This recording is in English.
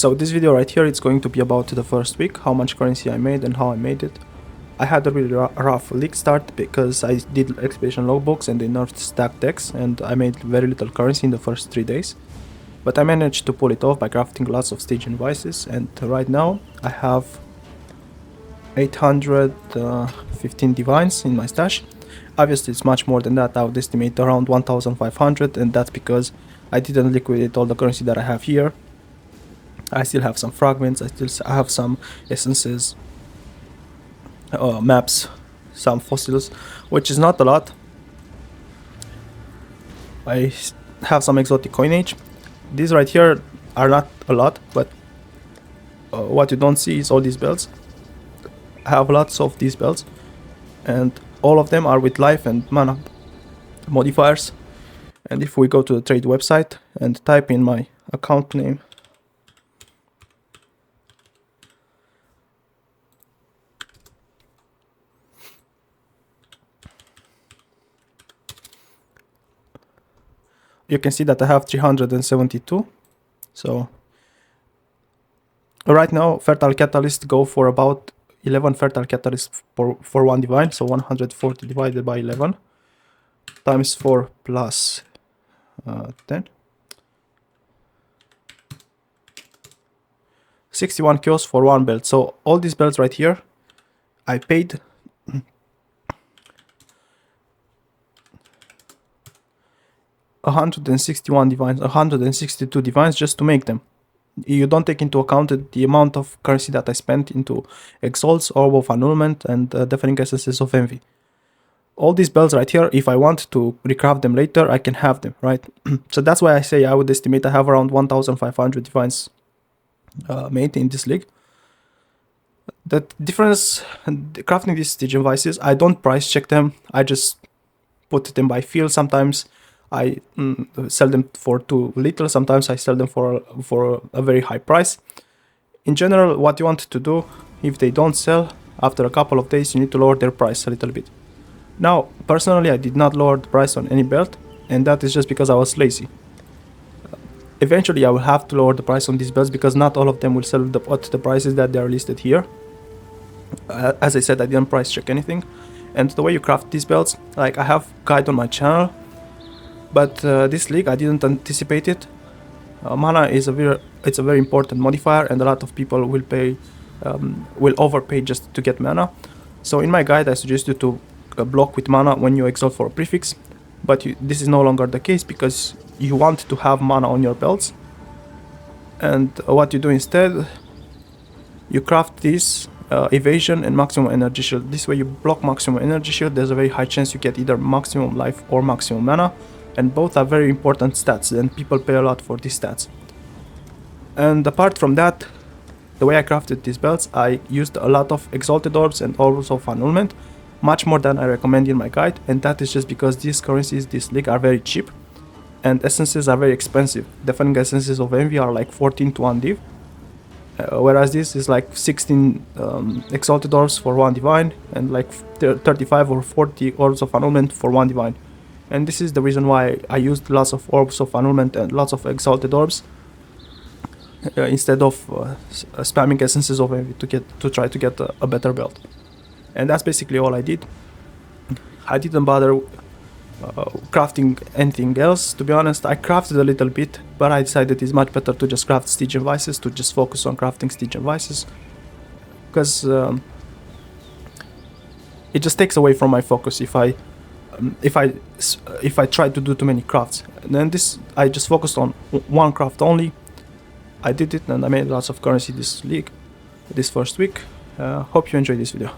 So this video right here, it's going to be about the first week, how much currency I made and how I made it. I had a really rough league start because I did expedition logbooks and they nerfed stack decks, and I made very little currency in the first 3 days. But I managed to pull it off by crafting lots of stage invices, and right now I have 815 divines in my stash. Obviously it's much more than that. I would estimate around 1500, and that's because I didn't liquidate all the currency that I have here. I still have some fragments, I have some essences, maps, some fossils, which is not a lot. I have some exotic coinage. These right here are not a lot, but what you don't see is all these belts. I have lots of these belts, and all of them are with life and mana modifiers. And if we go to the trade website and type in my account name, you can see that I have 372. So right now fertile catalyst go for about 11 fertile catalysts for one divine, so 140 divided by 11 times 4 plus 10. 61 kills for one belt. So all these belts right here, I paid 161 divines, 162 divines just to make them. You don't take into account the amount of currency that I spent into Exalts, Orb of Annulment, and Deafening Essences of Envy. All these belts right here, if I want to recraft them later, I can have them, right? So that's why I say I would estimate I have around 1500 divines made in this league. The difference, crafting these stage invices, I don't price check them, I just put them by feel. Sometimes I sell them for too little, sometimes I sell them for a very high price. In general, what you want to do, if they don't sell, after a couple of days you need to lower their price a little bit. Now, personally, I did not lower the price on any belt, and that is just because I was lazy. Eventually I will have to lower the price on these belts because not all of them will sell at the prices that they are listed here. As I said, I didn't price check anything. And the way you craft these belts, like I have guide on my channel, but this league I didn't anticipate it. Mana is a very important modifier, and a lot of people will overpay just to get mana. So in my guide I suggest you to block with mana when you exalt for a prefix, but this is no longer the case because you want to have mana on your belts. And what you do instead, you craft this evasion and maximum energy shield. This way you block maximum energy shield, there's a very high chance you get either maximum life or maximum mana, and both are very important stats, and people pay a lot for these stats. And apart from that, the way I crafted these belts, I used a lot of exalted orbs and orbs of annulment, much more than I recommend in my guide, and that is just because these currencies, this league, are very cheap, and essences are very expensive. Deafening Essences of Envy are like 14 to 1 div, whereas this is like 16 exalted orbs for one divine, and like 35 or 40 orbs of annulment for one divine. And this is the reason why I used lots of orbs of annulment and lots of exalted orbs instead of spamming essences of envy to try to get a better belt. And that's basically all I did. I didn't bother crafting anything else, to be honest. I crafted a little bit, but I decided it's much better to just craft stage invices, to just focus on crafting stage invices, because it just takes away from my focus if I try to do too many crafts. And then I just focused on one craft only. I did it and I made lots of currency this first week. Hope you enjoyed this video.